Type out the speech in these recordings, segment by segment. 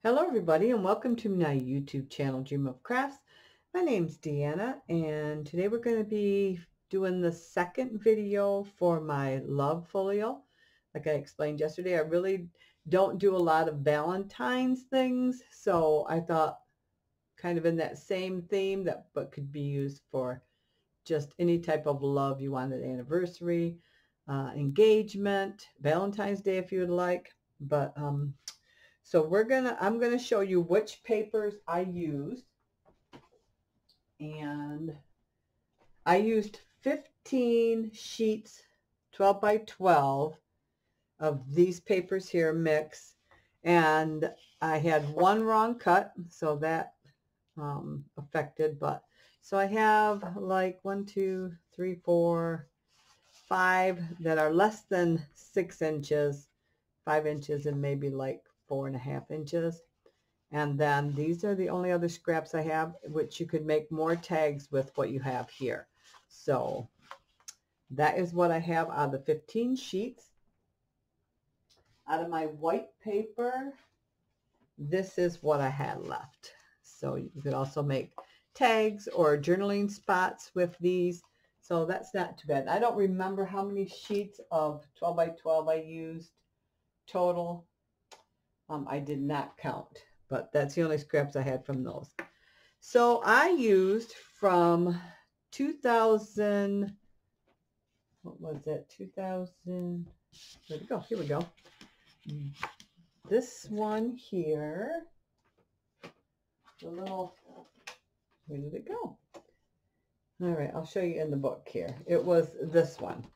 Hello everybody and welcome to my YouTube channel Dream of Crafts. My name's Deanna and today we're going to be doing the second video for my love folio. Like I explained yesterday, I really don't do a lot of Valentine's things, so I thought kind of in that same theme but could be used for just any type of love you wanted, anniversary, engagement, Valentine's Day if you would like. But so I'm gonna show you which papers I used, and I used 15 sheets, 12 by 12 of these papers here mix, and I had one wrong cut, so that affected. But so I have like 1, 2, 3, 4, 5 that are less than 6 inches, 5 inches, and maybe like 4.5 inches. And then these are the only other scraps I have, which you could make more tags with what you have here. So that is what I have out of the 15 sheets. Out of my white paper, this is what I had left. So you could also make tags or journaling spots with these. So that's not too bad. I don't remember how many sheets of 12 by 12 I used total. I did not count, but that's the only scraps I had from those. So I used from 2000, what was it, 2000, where'd it go? Here we go. This one here, the little, where did it go? All right, I'll show you in the book here. It was this one.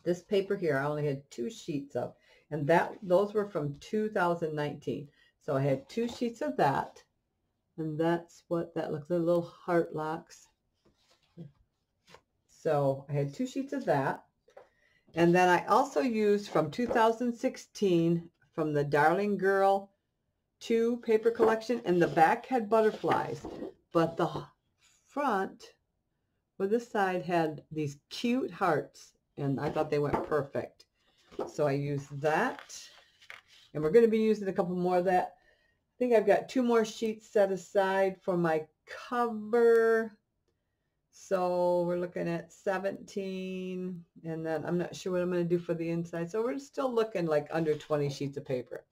This paper here, I only had 2 sheets of, and those were from 2019. So I had 2 sheets of that, and that's what that looks like, little heart locks. So I had 2 sheets of that. And then I also used from 2016 from the Darling Girl 2 paper collection, and the back had butterflies, but the front or this side had these cute hearts, and I thought they went perfect. So I used that, and we're going to be using a couple more of that. I think I've got 2 more sheets set aside for my cover. So we're looking at 17, and then I'm not sure what I'm going to do for the inside. So we're still looking like under 20 sheets of paper.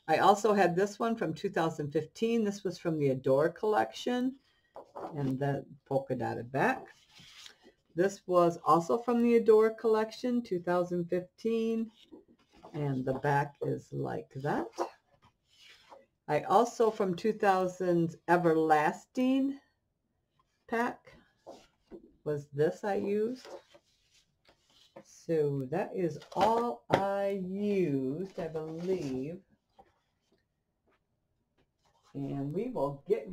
I also had this one from 2015. This was from the Adore collection, and the polka dotted back. This was also from the Adore collection, 2015, and the back is like that. I also, from 2000's Everlasting pack, was this I used. So that is all I used, I believe. And we will get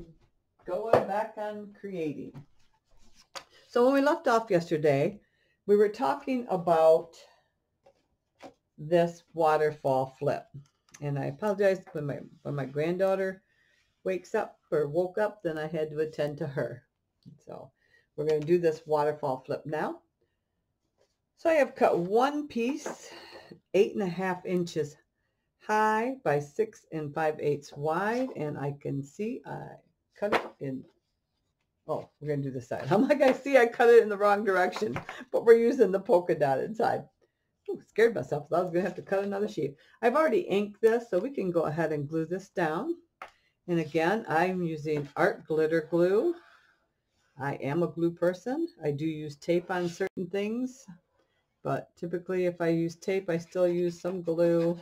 going back on creating. So when we left off yesterday, we were talking about this waterfall flip. And I apologize, when my granddaughter woke up, then I had to attend to her. So we're going to do this waterfall flip now. So I have cut one piece, 8.5 inches high by 6 5/8 wide, and I can see I cut it in. Oh, we're going to do this side. I'm like, I see I cut it in the wrong direction, but we're using the polka dotted side. Ooh, scared myself. So I was going to have to cut another sheet. I've already inked this, so we can go ahead and glue this down. And again, I'm using art glitter glue. I am a glue person. I do use tape on certain things, but typically if I use tape, I still use some glue,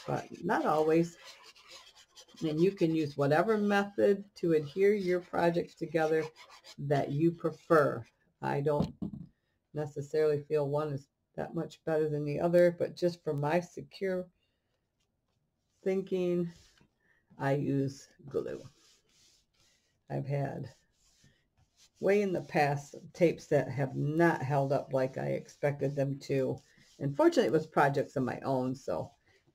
but not always. And you can use whatever method to adhere your projects together that you prefer. I don't necessarily feel one is that much better than the other, but just for my secure thinking, I use glue. I've had way in the past tapes that have not held up like I expected them to. And fortunately, it was projects of my own, so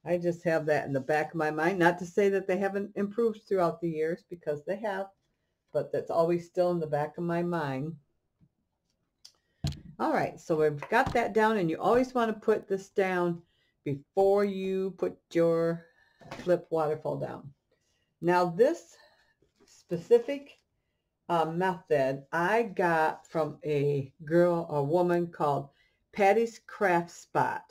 I just have that in the back of my mind. Not to say that they haven't improved throughout the years, because they have, but that's always still in the back of my mind. All right, so we've got that down, and you always want to put this down before you put your flip waterfall down. Now this specific method I got from a woman called Patty's Craft Spot.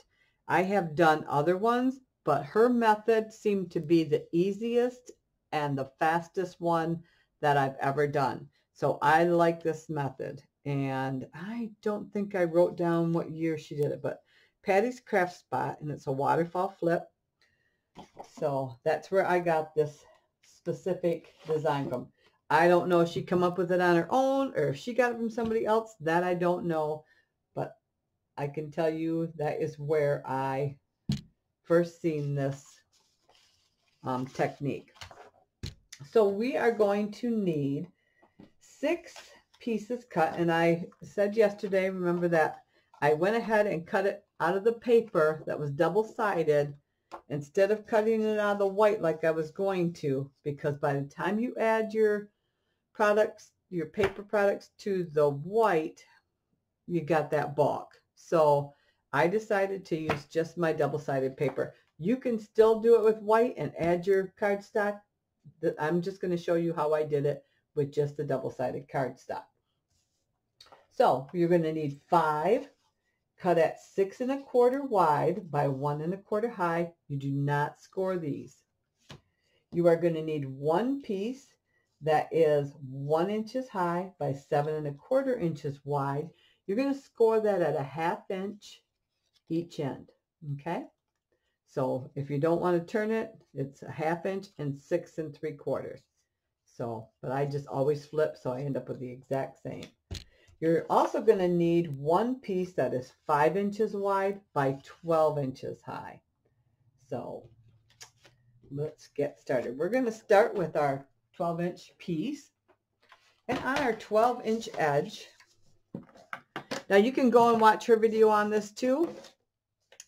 I have done other ones, but her method seemed to be the easiest and the fastest one that I've ever done. So I like this method, and I don't think I wrote down what year she did it, but Patty's Craft Spot, and it's a waterfall flip. So that's where I got this specific design from. I don't know if she come up with it on her own or if she got it from somebody else. That I don't know, but I can tell you that is where I first seen this technique. So we are going to need 6 pieces cut, and I said yesterday, remember that I went ahead and cut it out of the paper that was double-sided instead of cutting it out of the white like I was going to, because by the time you add your products, your paper products to the white, you got that bulk. So I decided to use just my double-sided paper. You can still do it with white and add your cardstock. I'm just going to show you how I did it with just the double-sided cardstock. So you're going to need 5 cut at 6 1/4 wide by 1 1/4 high. You do not score these. You are going to need 1 piece that is 1 inches high by 7 1/4 inches wide. You're going to score that at a 1/2 inch each end. Okay. So if you don't want to turn it, it's a 1/2 inch and 6 3/4. So, but I just always flip, so I end up with the exact same. You're also going to need 1 piece that is 5 inches wide by 12 inches high. So let's get started. We're going to start with our 12-inch piece. And on our 12-inch edge, now you can go and watch her video on this too,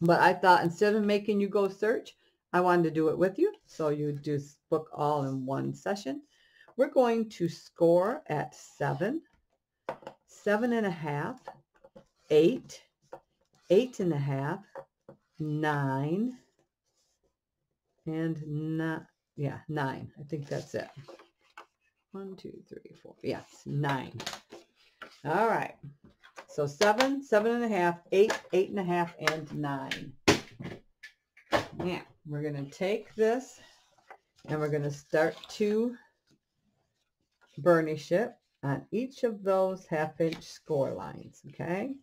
but I thought instead of making you go search, I wanted to do it with you. So you do book all in one session. We're going to score at 7, 7 1/2, 8, 8 1/2, 9, and 9. I think that's it. 1, 2, 3, 4. Yes, 9. All right. So 7, 7 1/2, 8, 8 1/2, and 9. Now we're going to take this and we're going to start to burnish it on each of those 1/2 inch score lines. Okay.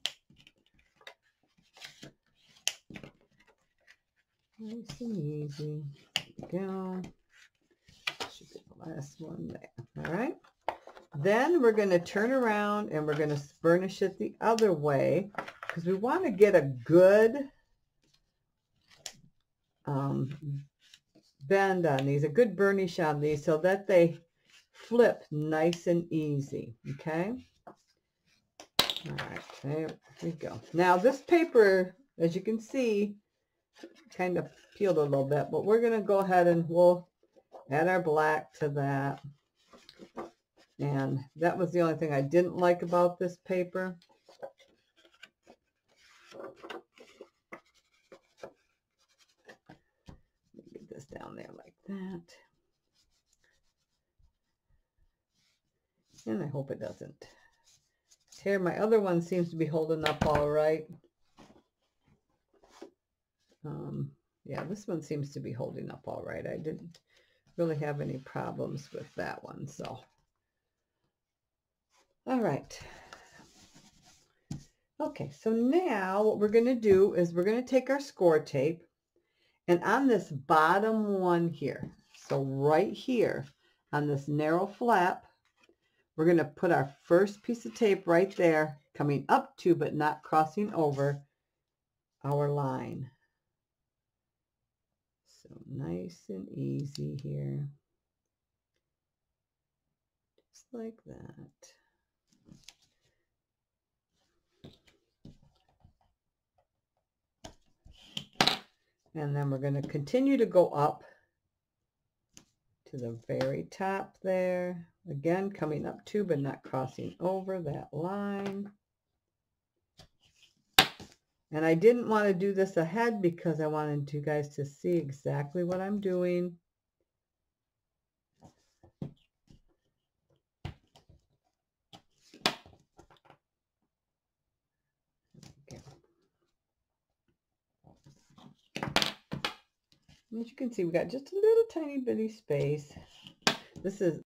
Nice and easy. There we go. Should be the last one there. All right. Then we're going to turn around and we're going to burnish it the other way because we want to get a good bend on these, a good burnish on these so that they flip nice and easy. Okay. All right. There we go. Now this paper, as you can see, kind of peeled a little bit, but we're going to go ahead and we'll add our black to that. And that was the only thing I didn't like about this paper. Get this down there like that. And I hope it doesn't tear. My other one seems to be holding up all right. Yeah, this one seems to be holding up all right. I didn't really have any problems with that one. So, all right. Okay, so now what we're going to do is we're going to take our score tape, and on this bottom one here, so right here on this narrow flap, we're going to put our first piece of tape right there, coming up to but not crossing over our line. So nice and easy here, just like that. And then we're going to continue to go up to the very top there. Again, coming up to but not crossing over that line. And I didn't want to do this ahead because I wanted you guys to see exactly what I'm doing. As you can see, we got just a little tiny bitty space. This is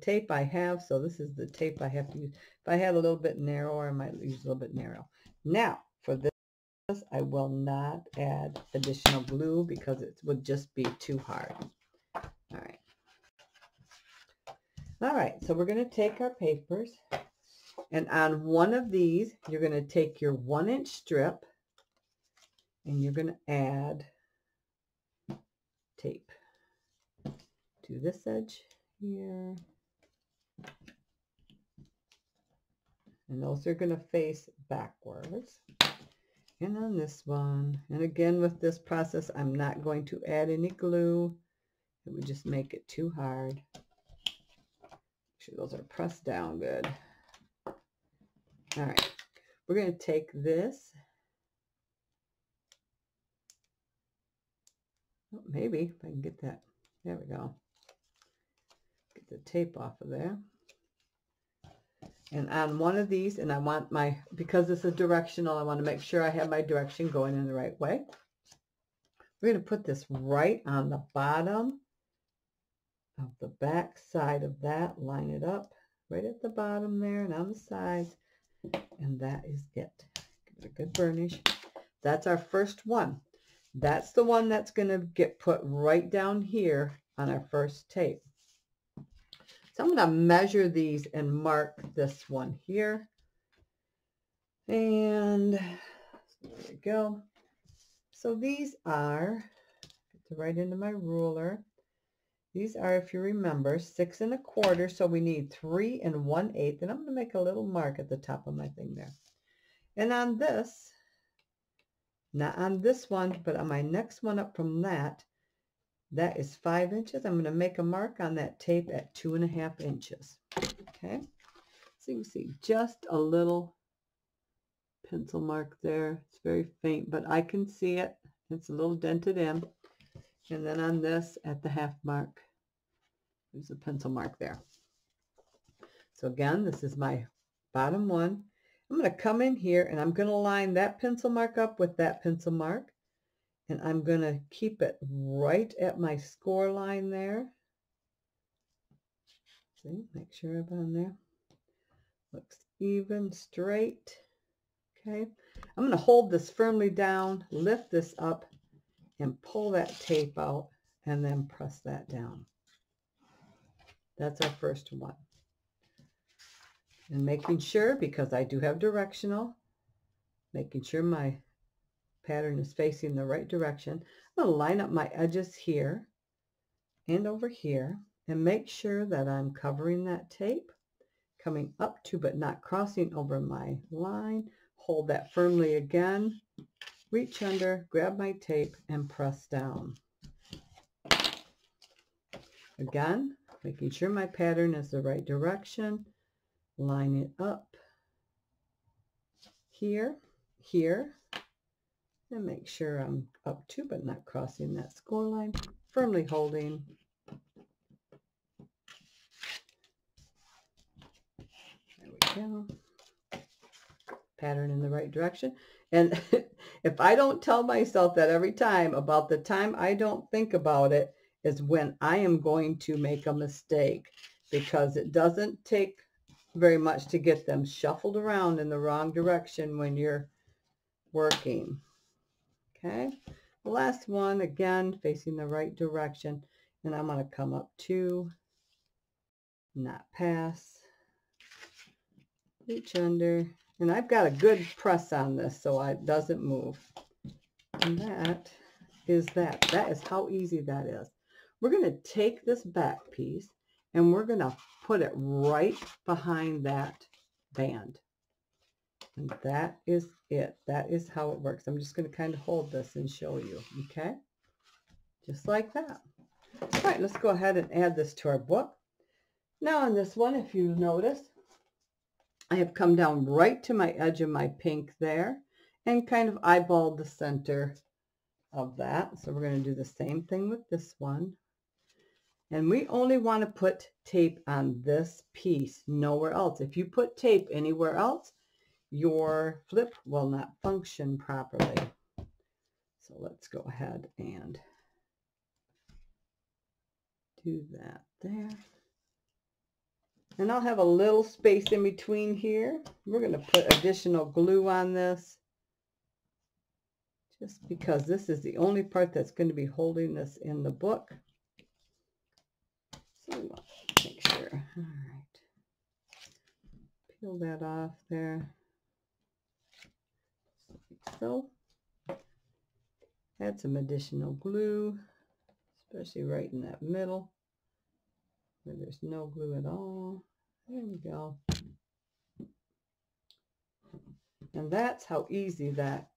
tape I have, so this is the tape I have to use. If I had a little bit narrower, I might use a little bit narrow. Now, for this, I will not add additional glue because it would just be too hard. All right. All right, so we're going to take our papers, and on one of these, you're going to take your 1-inch strip, and you're going to add tape to this edge here. And those are going to face backwards. And on this one, and again with this process, I'm not going to add any glue. It would just make it too hard. Make sure those are pressed down good. All right, we're going to take this. Oh, maybe if I can get that. There we go. Get the tape off of there. And on one of these, and I want my, because this is directional, I want to make sure I have my direction going in the right way. We're going to put this right on the bottom of the back side of that. Line it up right at the bottom there and on the sides. And that is it. Give it a good burnish. That's our first one. That's the one that's going to get put right down here on our first tape. So I'm going to measure these and mark this one here. And there we go. So these are, get right into my ruler. These are, if you remember, 6 1/4. So we need 3 1/8. And I'm going to make a little mark at the top of my thing there. And on this, not on this one, but on my next one up from that, that is 5 inches. I'm going to make a mark on that tape at 2.5 inches. Okay. So you can see just a little pencil mark there. It's very faint, but I can see it. It's a little dented in. And then on this at the half mark, there's a pencil mark there. So again, this is my bottom one. I'm going to come in here and I'm going to line that pencil mark up with that pencil mark. And I'm going to keep it right at my score line there. See, make sure I'm on there. Looks even, straight. Okay. I'm going to hold this firmly down, lift this up, and pull that tape out, and then press that down. That's our first one. And making sure, because I do have directional, making sure my pattern is facing the right direction. I'm going to line up my edges here and over here and make sure that I'm covering that tape, coming up to but not crossing over my line. Hold that firmly again, reach under, grab my tape, and press down. Again, making sure my pattern is the right direction. Line it up here, here, and make sure I'm up to but not crossing that score line, firmly holding. There we go. Pattern in the right direction. And if I don't tell myself that every time, about the time I don't think about it is when I am going to make a mistake, because it doesn't take very much to get them shuffled around in the wrong direction when you're working. Okay, the last one, again, facing the right direction, and I'm going to come up to, not pass, reach under, and I've got a good press on this so it doesn't move. And that is that. That is how easy that is. We're going to take this back piece and we're going to put it right behind that band. And that is it. That is how it works. I'm just going to kind of hold this and show you. Okay? Just like that. All right, let's go ahead and add this to our book. Now on this one, if you notice, I have come down right to my edge of my pink there. and kind of eyeball the center of that. So we're going to do the same thing with this one. And we only want to put tape on this piece, nowhere else. If you put tape anywhere else, your flip will not function properly. So let's go ahead and do that there. And I'll have a little space in between here. We're going to put additional glue on this, just because this is the only part that's going to be holding this in the book. So we want to make sure. All right. Peel that off there. Like so. Add some additional glue, especially right in that middle where there's no glue at all. There we go. And that's how easy that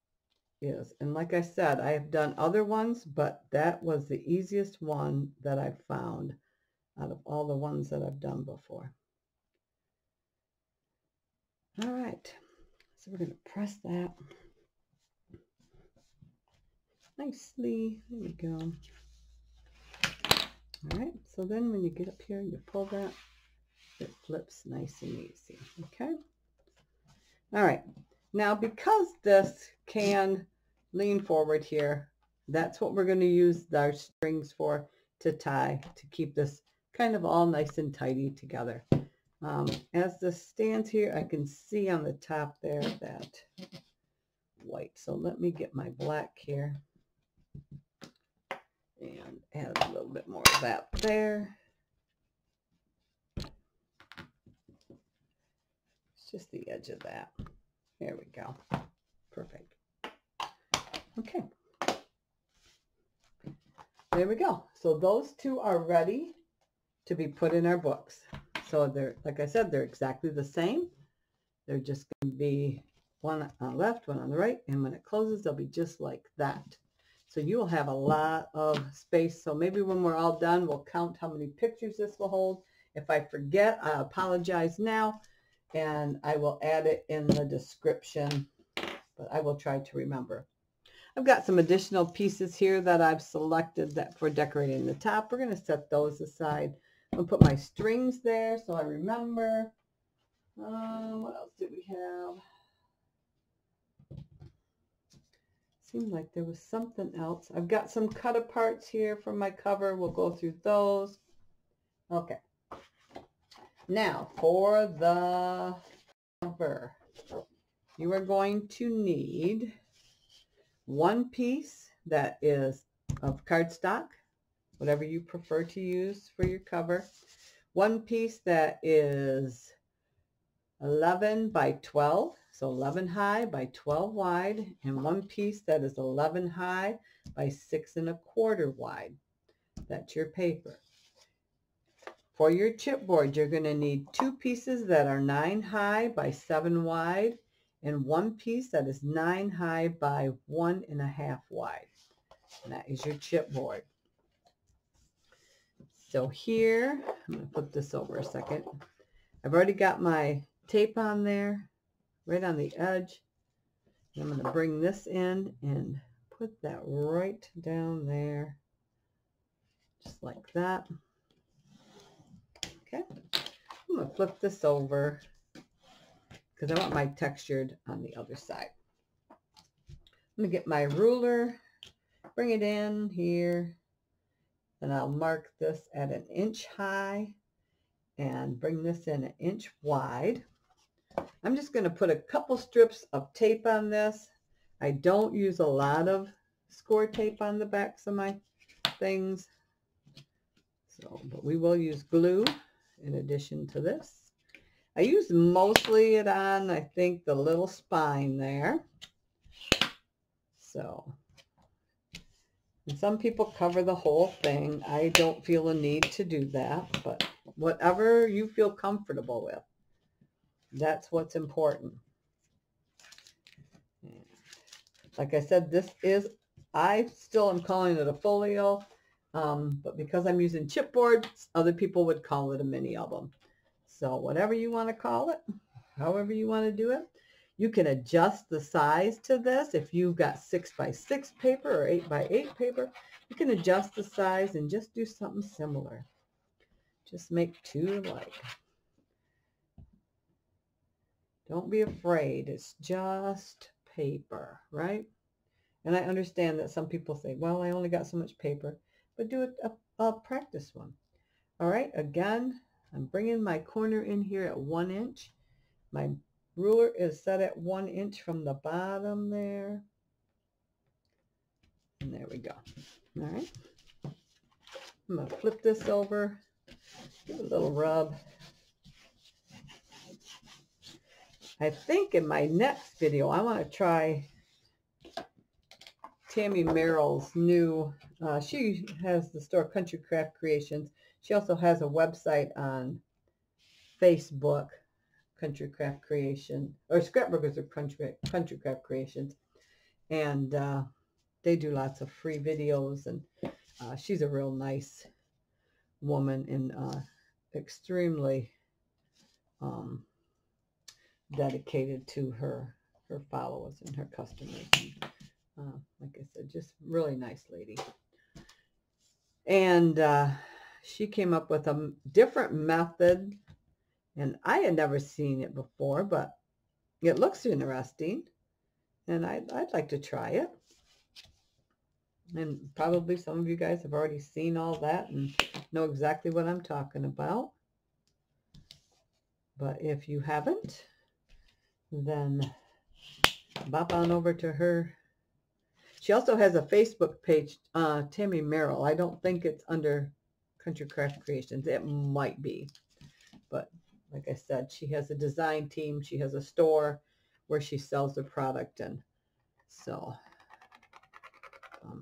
is. And like I said, I have done other ones, but that was the easiest one that I've found out of all the ones that I've done before. All right, so we're going to press that nicely. There we go. All right, so then when you get up here and you pull that, it flips nice and easy. Okay. All right, now because this can lean forward here, that's what we're going to use our strings for, to tie, to keep this kind of all nice and tidy together. As this stands here, I can see on the top there that white. So let me get my black here and add a little bit more of that there. It's just the edge of that. There we go. Perfect. Okay. There we go. So those two are ready to be put in our books. So they're, like I said, they're exactly the same. They're just going to be one on the left, one on the right, and when it closes, they'll be just like that. So you will have a lot of space. So maybe when we're all done, we'll count how many pictures this will hold. If I forget, I apologize now, and I will add it in the description, but I will try to remember. I've got some additional pieces here that I've selected that for decorating the top. We're going to set those aside. I'm going to put my strings there so I remember. What else did we have? Seemed like there was something else. I've got some cut aparts here from my cover. We'll go through those. Okay. Now for the cover, you are going to need one piece that is of cardstock, whatever you prefer to use for your cover. One piece that is 11 by 12, so 11 high by 12 wide, and one piece that is 11 high by 6 1/4 wide. That's your paper. For your chipboard, you're going to need two pieces that are 9 high by 7 wide, and one piece that is 9 high by 1 1/2 wide. And that is your chipboard. So here, I'm going to flip this over a second. I've already got my tape on there, right on the edge. And I'm going to bring this in and put that right down there, just like that. Okay, I'm going to flip this over because I want my textured on the other side. I'm going to get my ruler, bring it in here, and I'll mark this at 1 inch high and bring this in 1 inch wide. I'm just going to put a couple strips of tape on this. I don't use a lot of score tape on the backs of my things, so, but we will use glue in addition to this. I use mostly it on, I think, the little spine there. So, and some people cover the whole thing. I don't feel a need to do that, but whatever you feel comfortable with, that's what's important. Like I said, this is, I still am calling it a folio, but because I'm using chipboard, other people would call it a mini album. So whatever you want to call it, however you want to do it. You can adjust the size to this. If you've got 6x6 paper or 8x8 paper, you can adjust the size and just do something similar. Just make two alike. Don't be afraid. It's just paper, right? And I understand that some people say, well, I only got so much paper, but do a practice one. All right, again, I'm bringing my corner in here at 1 inch. My ruler is set at 1 inch from the bottom there. And there we go. All right. I'm going to flip this over, give it a little rub. I think in my next video, I want to try Tammy Merrill's new, she has the store Country Craft Creations. She also has a website on Facebook, Country Craft Creation, or Scrapbookers of Country Craft Creations. And they do lots of free videos, and she's a real nice woman and extremely dedicated to her followers and her customers. And, like I said, just really nice lady. And she came up with a different method, and I had never seen it before, but it looks interesting, and I'd like to try it. And probably some of you guys have already seen all that and know exactly what I'm talking about. But if you haven't, then bop on over to her. She also has a Facebook page, Tammy Merrill. I don't think it's under Country Craft Creations. It might be. But like I said, she has a design team. She has a store where she sells the product. And so there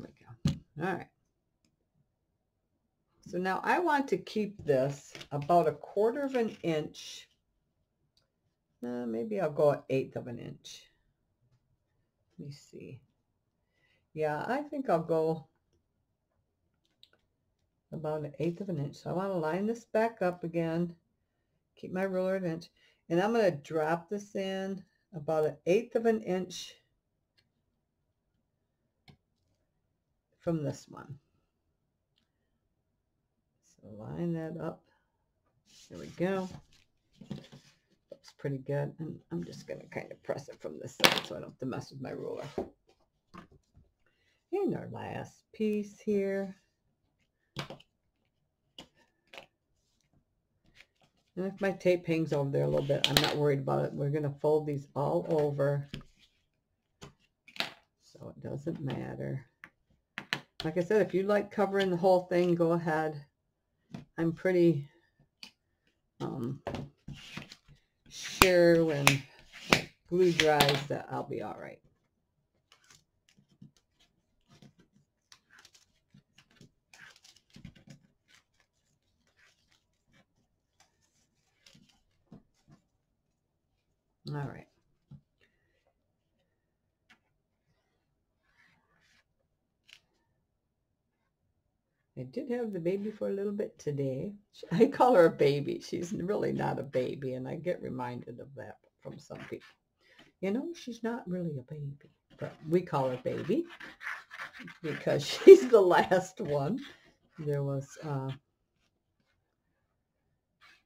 we go. All right. So now I want to keep this about 1/4 of an inch. Maybe I'll go 1/8 of an inch. Let me see. Yeah, I think I'll go about 1/8 of an inch. So I want to line this back up again. Keep my ruler at 1 inch. And I'm going to drop this in about 1/8 of an inch from this one. So line that up. There we go. Looks pretty good. And I'm just going to kind of press it from this side so I don't have to mess with my ruler. And our last piece here. And if my tape hangs over there a little bit, I'm not worried about it. We're going to fold these all over, so it doesn't matter. Like I said, if you like covering the whole thing, go ahead. I'm pretty sure when glue dries that I'll be all right. All right. I did have the baby for a little bit today. I call her a baby. She's really not a baby, and I get reminded of that from some people. You know, she's not really a baby, but we call her baby because she's the last one. There was,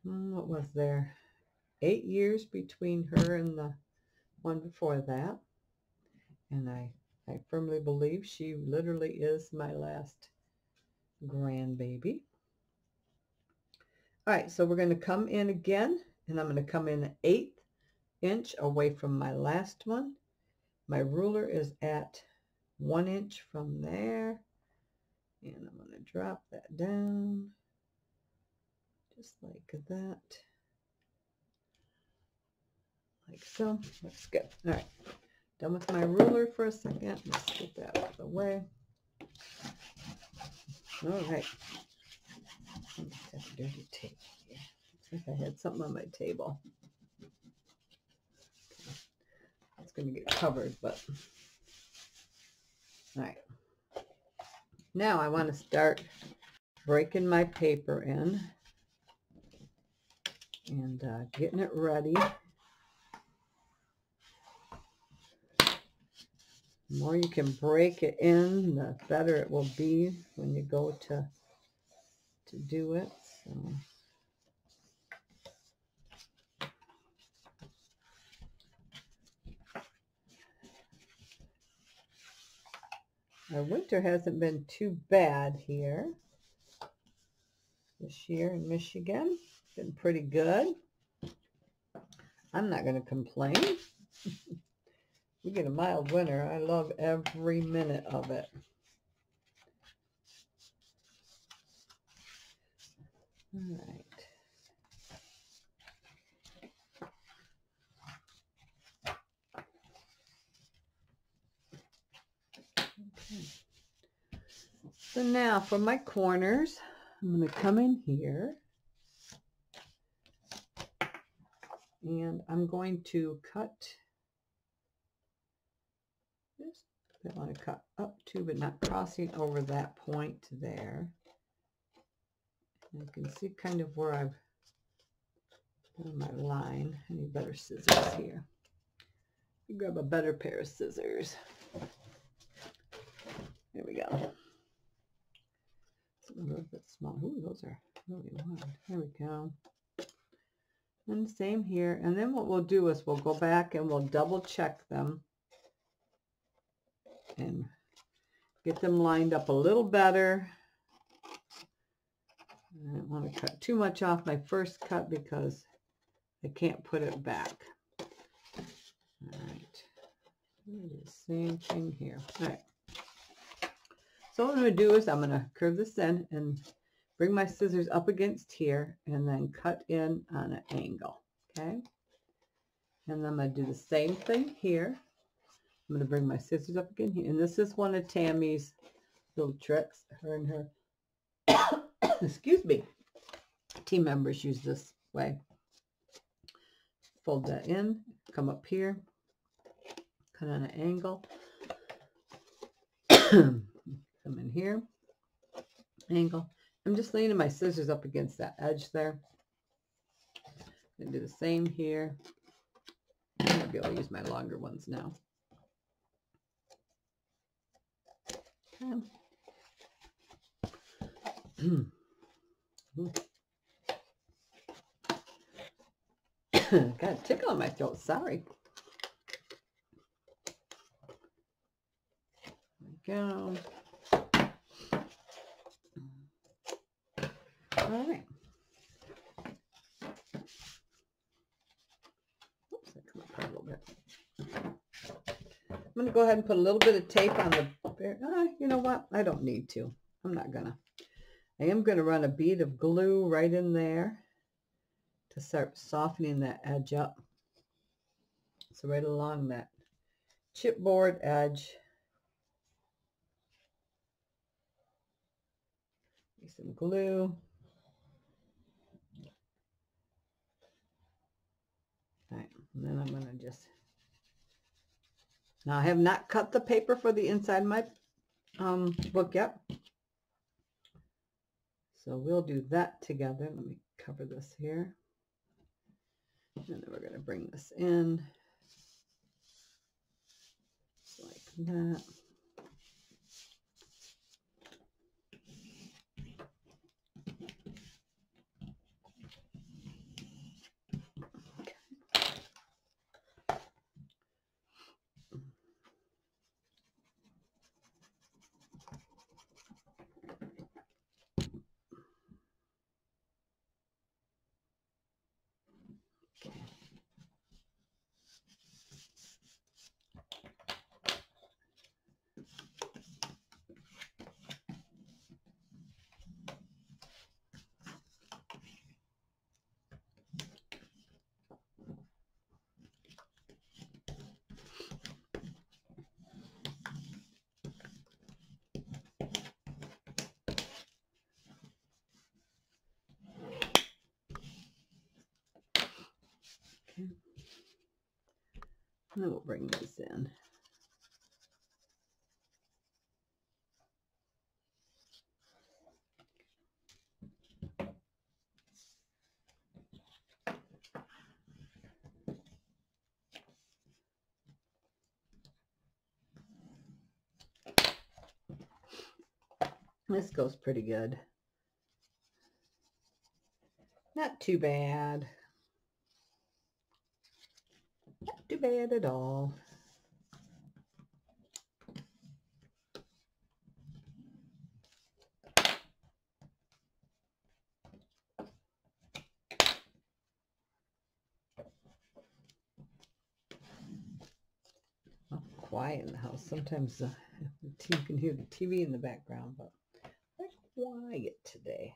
what was there? 8 years between her and the one before that. And I firmly believe she literally is my last grandbaby. All right, so we're going to come in again, and I'm going to come in 1/8 inch away from my last one. My ruler is at 1 inch from there, and I'm going to drop that down just like that, like so. Looks good. All right, done with my ruler for a second. Let's get that out of the way. All right. I just have dirty tape here. Looks like I had something on my table. It's going to get covered, but all right. Now I want to start breaking my paper in. and getting it ready. The more you can break it in, the better it will be when you go to do it. So. Our winter hasn't been too bad here this year in Michigan. It's been pretty good. I'm not going to complain. We get a mild winter. I love every minute of it. All right. Okay. So now for my corners, I'm going to come in here and I'm going to cut this. I want to cut up to, but not crossing over that point there. And you can see kind of where I've done my line. I need better scissors here. Grab a better pair of scissors. There we go. It's a little bit small. Ooh, those are really wide. There we go. And same here. And then what we'll do is we'll go back and we'll double check them and get them lined up a little better. I don't want to cut too much off my first cut because I can't put it back. All right. Do the same thing here. All right. So what I'm going to do is I'm going to curve this in and bring my scissors up against here and then cut in on an angle. Okay. And then I'm going to do the same thing here. I'm going to bring my scissors up again here. And this is one of Tammy's little tricks. Her and her, excuse me, team members use this way. Fold that in, come up here, cut on an angle. Come in here, angle. I'm just leaning my scissors up against that edge there. I'm going to do the same here. Maybe I'll use my longer ones now. Got a tickle in my throat, sorry. There we go. All right. Oops, that come apart a little bit. I'm going to go ahead and put a little bit of tape on the, you know what? I don't need to. I'm not going to. I am going to run a bead of glue right in there to start softening that edge up. So right along that chipboard edge. Some glue. All right, and then I'm going to just, now I have not cut the paper for the inside of my book yet. So we'll do that together. Let me cover this here. And then we're going to bring this in like that. And then we'll bring this in. This goes pretty good. Not too bad. Not too bad at all. Oh, quiet in the house. Sometimes you can hear the TV in the background, but it's quiet today.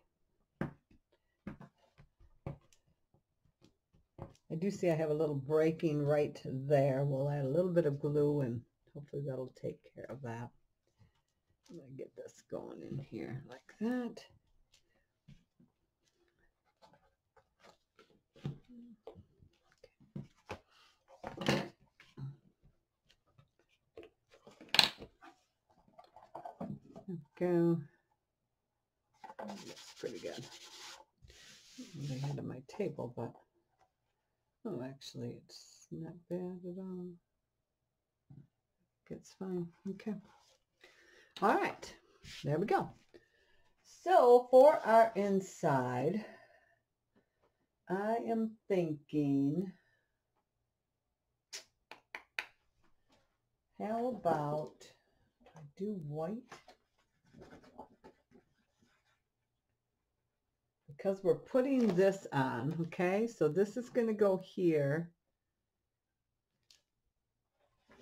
I do see I have a little breaking right there. We'll add a little bit of glue and hopefully that'll take care of that. I'm going to get this going in here like that. There we go. Looks pretty good. I'm ahead of my table, but oh, actually, it's not bad at all. It's fine. Okay. All right. There we go. So for our inside, I am thinking, how about I do white? Because we're putting this on, okay? So this is going to go here.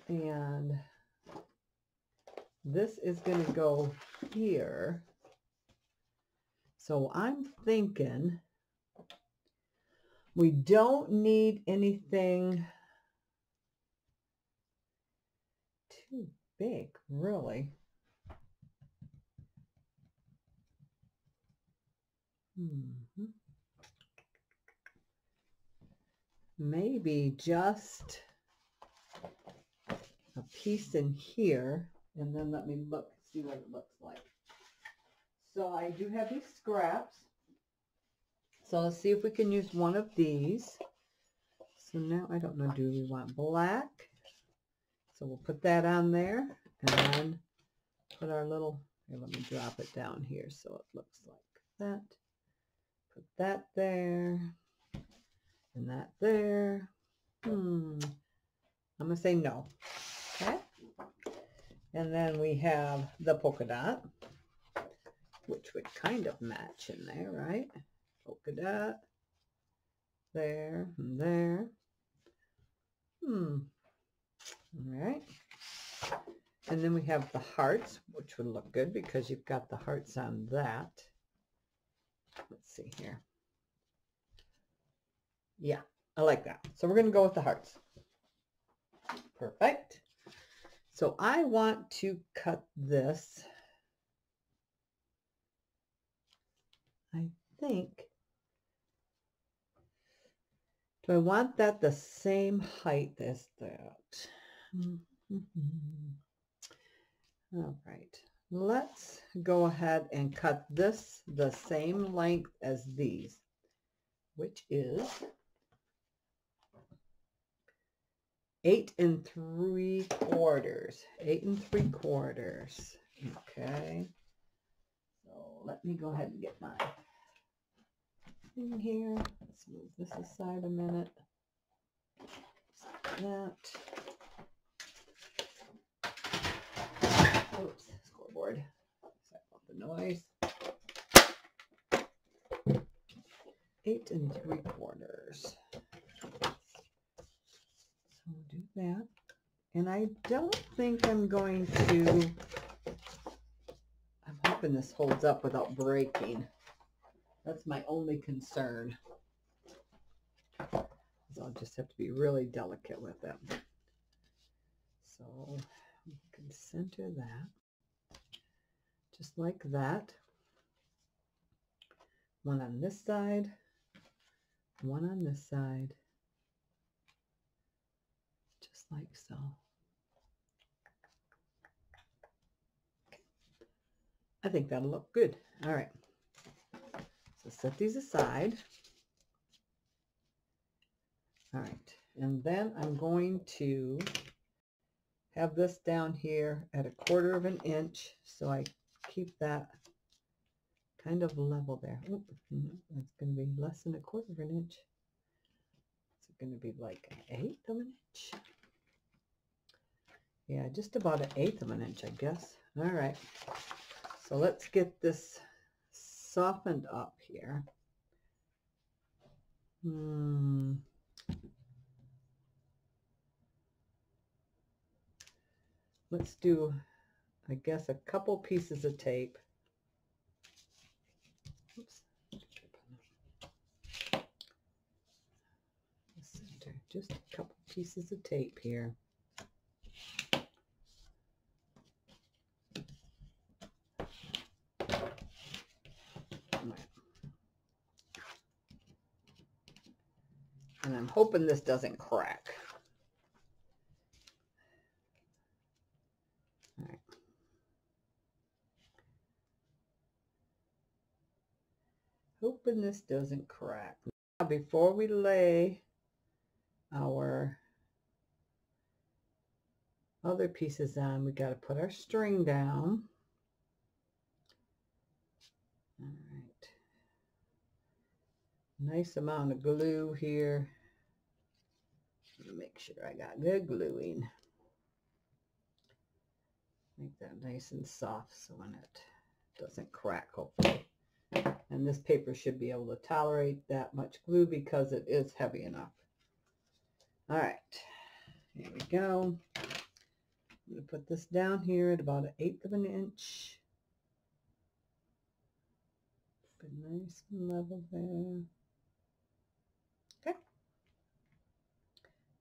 And this is going to go here. So I'm thinking we don't need anything too big, really. Maybe just a piece in here, and then let me look, see what it looks like. So I do have these scraps. So let's see if we can use one of these. So now I don't know, do we want black? So we'll put that on there and then put our little, here, let me drop it down here so it looks like that. Put that there and that there. I'm going to say no. Okay. And then we have the polka dot, which would kind of match in there, right? Polka dot. There and there. All right. And then we have the hearts, which would look good because you've got the hearts on that. Let's see here. Yeah, I like that. So we're going to go with the hearts. Perfect. So I want to cut this. I think, do I want that the same height as that? All right, let's go ahead and cut this the same length as these, which is 8 3/4. 8 3/4. Okay. So let me go ahead and get my thing here. Let's move this aside a minute. Like that. Oops, scoreboard. Sorry about the noise. 8 3/4. So we'll do that. And I don't think I'm going to, I'm hoping this holds up without breaking. That's my only concern. So I'll just have to be really delicate with it. So we can center that just like that. One on this side, one on this side, just like so. I think that'll look good. All right. So set these aside. All right. And then I'm going to have this down here at 1/4 of an inch. So I keep that kind of level there. Oop, no, that's going to be less than 1/4 of an inch. It's going to be like 1/8 of an inch. Yeah, just about 1/8 of an inch, I guess. All right. So let's get this softened up here. Let's do, I guess, a couple pieces of tape. Oops. Center, just a couple pieces of tape here. And I'm hoping this doesn't crack. All right. Hoping this doesn't crack. Now, before we lay our other pieces on, we got to put our string down. All right. Nice amount of glue here. Make sure I got good gluing. Make that nice and soft so when it doesn't crack, hopefully. And this paper should be able to tolerate that much glue because it is heavy enough. All right, here we go. I'm going to put this down here at about 1/8 of an inch. Be nice and level there. Okay.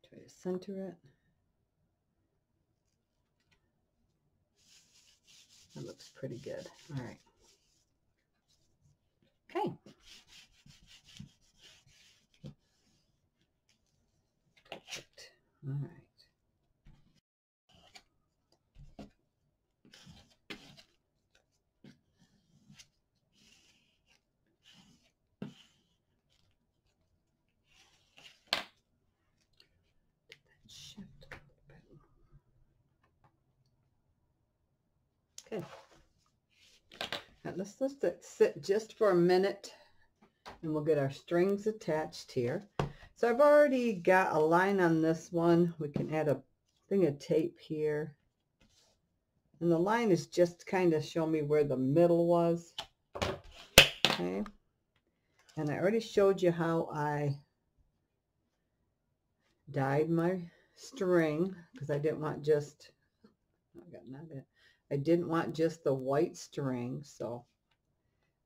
Try to center it. That looks pretty good. All right. Okay. Perfect. All right. Shift a little bit. Okay. Now let's let it sit just for a minute and we'll get our strings attached here. So I've already got a line on this one. We can add a thing of tape here. And the line is just kind of show me where the middle was. Okay. And I already showed you how I dyed my string because I didn't want just, I didn't want just the white string, so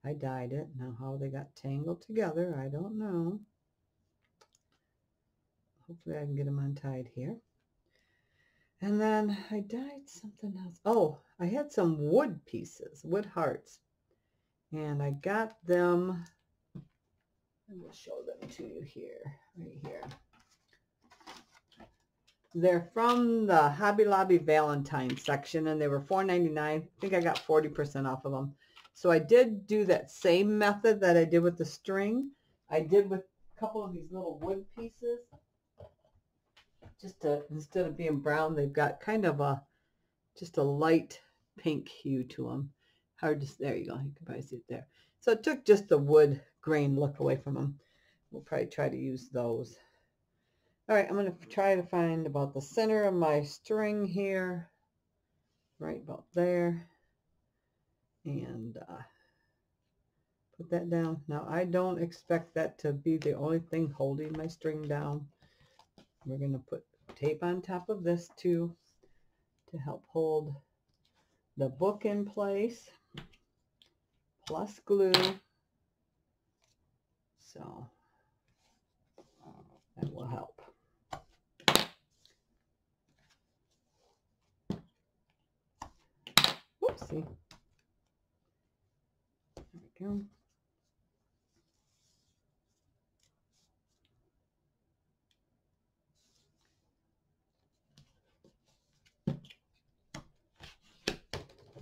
I dyed it. Now how they got tangled together, I don't know. Hopefully I can get them untied here. And then I dyed something else. Oh, I had some wood pieces, wood hearts. And I got them, and we'll show them to you here, right here. They're from the Hobby Lobby Valentines section, and they were $4.99. I think I got 40% off of them. So I did do that same method that I did with the string. I did with a couple of these little wood pieces. Just to, instead of being brown, they've got kind of a, just a light pink hue to them. Hard to, there you go, you can probably see it there. So it took just the wood grain look away from them. We'll probably try to use those. All right, I'm going to try to find about the center of my string here, right about there, and put that down. Now, I don't expect that to be the only thing holding my string down. We're going to put tape on top of this too to help hold the book in place, plus glue. So that will help. Whoopsie. There we go.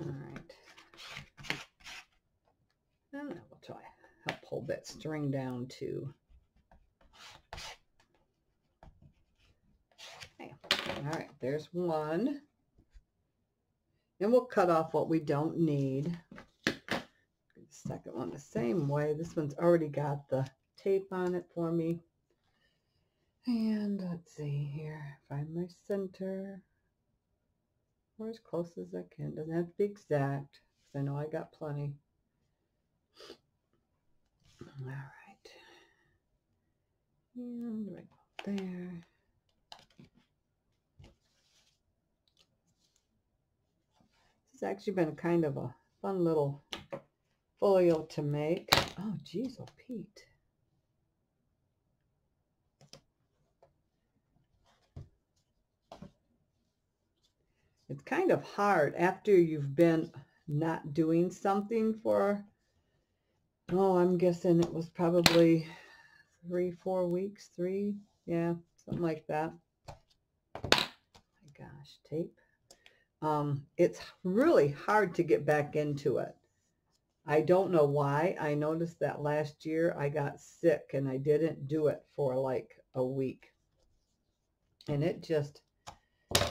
All right. And then we'll try help hold that string down too. Okay. All right, there's one. And we'll cut off what we don't need. second one the same way. This one's already got the tape on it for me. And let's see here, find my center, or as close as I can. Doesn't have to be exact, because I know I got plenty. All right, and right there. This has actually been kind of a fun little folio to make. Oh, geez, oh, Pete. It's kind of hard after you've been not doing something for, oh, I'm guessing it was probably 3-4 weeks, yeah, something like that. My gosh, tape. It's really hard to get back into it. I don't know why. I noticed that last year I got sick and I didn't do it for like a week. And it just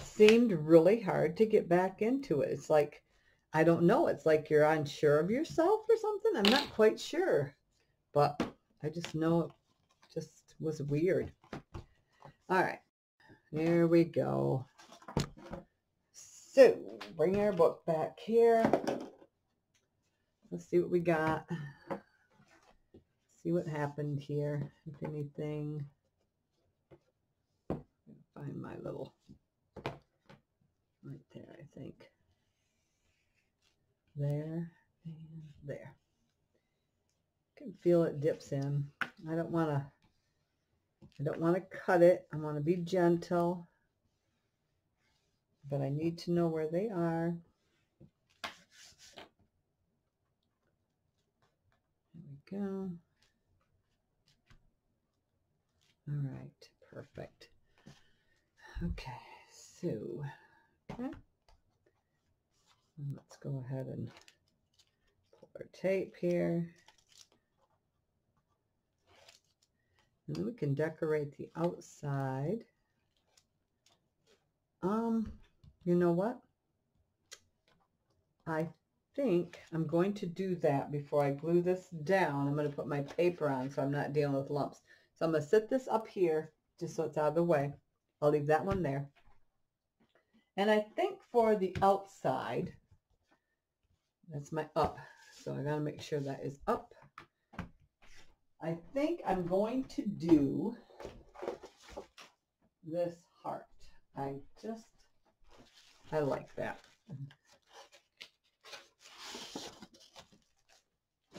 seemed really hard to get back into it. It's like, I don't know, it's like you're unsure of yourself or something. I'm not quite sure, but I just know it just was weird. All right, there we go. So bring our book back here. Let's see what we got. See what happened here, if anything. Find my little, right there, I think. There and there. You can feel it dips in. I don't want to cut it. I want to be gentle, but I need to know where they are. There we go. All right, perfect. Okay, so okay. And let's go ahead and pull our tape here. And then we can decorate the outside. You know what? I think I'm going to do that before I glue this down. I'm going to put my paper on so I'm not dealing with lumps. So I'm going to set this up here just so it's out of the way. I'll leave that one there. And I think for the outside, that's my up. So I got to make sure that is up. I think I'm going to do this heart. I like that.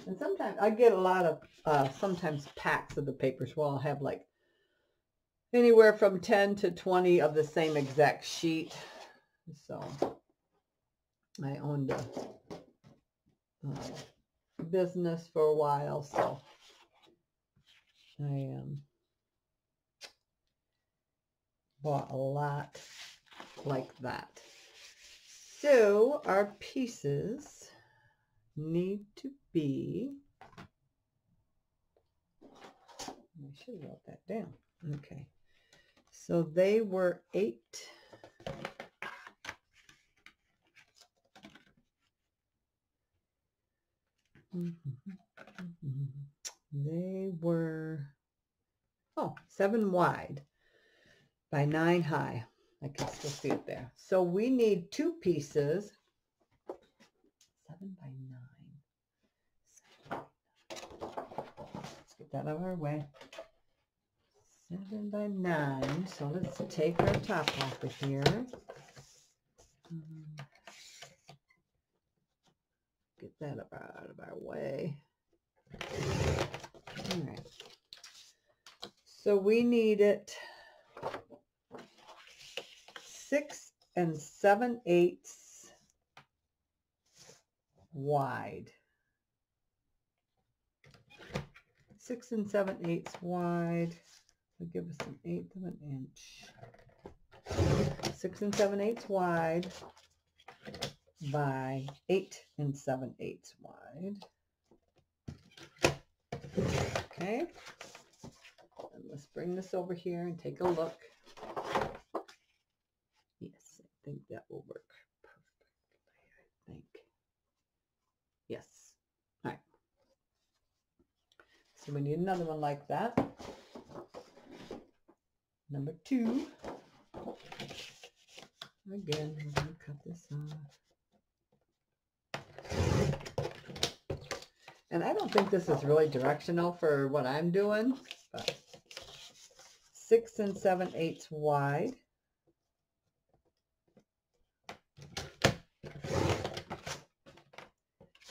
And sometimes I get a lot of, sometimes packs of the papers where I'll have like anywhere from 10 to 20 of the same exact sheet. So I owned a business for a while, so I bought a lot like that. So our pieces need to be, I should have wrote that down. Okay, so they were 8. They were 7 wide by 9 high. I can still see it there. So we need 2 pieces. 7 by 9. Let's get that out of our way. 7 by 9. So let's take our top off of here. Get that out of our way. All right. So we need it 6 7/8 wide. 6 7/8 wide. Will give us 1/8 of an inch. 6 7/8 wide by 8 7/8 wide. Okay. And let's bring this over here and take a look. Yes, I think that will work perfectly. I think. Yes. All right. So we need another one like that. Number 2. Again, I'm going to cut this off. And I don't think this is really directional for what I'm doing, but 6 7/8 wide.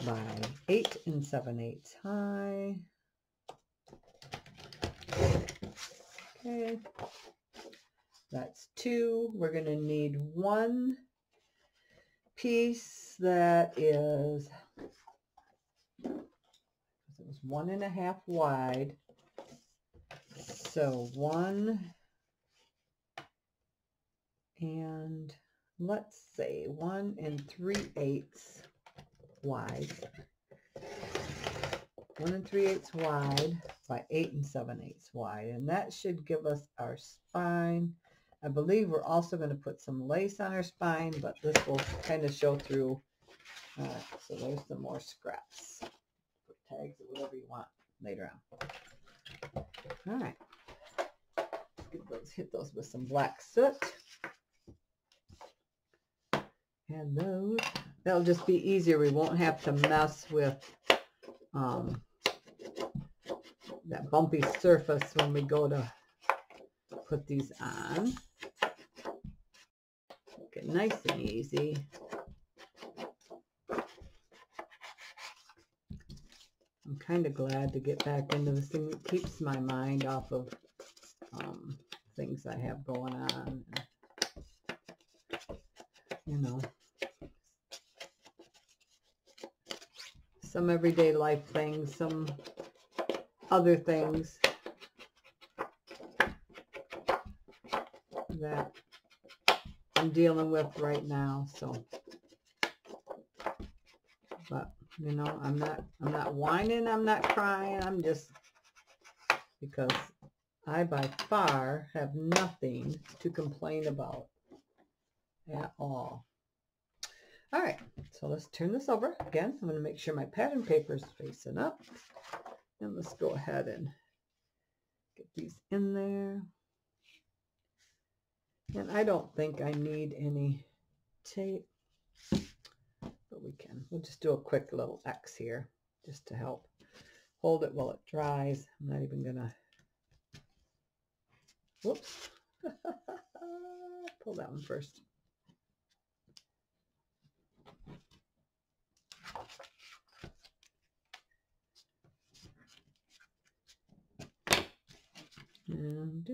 By 8 7/8 high. Okay, that's 2. We're going to need 1 piece that is, it was 1.5 wide. So 1 and let's say 1 3/8 wide. 1 3/8 wide by 8 7/8 wide, and that should give us our spine. I believe we're also going to put some lace on our spine, but this will kind of show through. So there's some more scraps. Put tags or whatever you want later on. All right. Hit those with some black soot. And those. That'll just be easier. We won't have to mess with that bumpy surface when we go to put these on. Make it nice and easy. I'm kind of glad to get back into this thing. It keeps my mind off of things I have going on. You know, some everyday life things, some other things that I'm dealing with right now. So, but you know, I'm not whining, I'm not crying, I'm just, because I by far have nothing to complain about at all. All right, so let's turn this over again. I'm going to make sure my pattern paper is facing up, and let's go ahead and get these in there. And I don't think I need any tape, but we'll just do a quick little X here just to help hold it while it dries. I'm not even gonna, whoops, pull that one first. And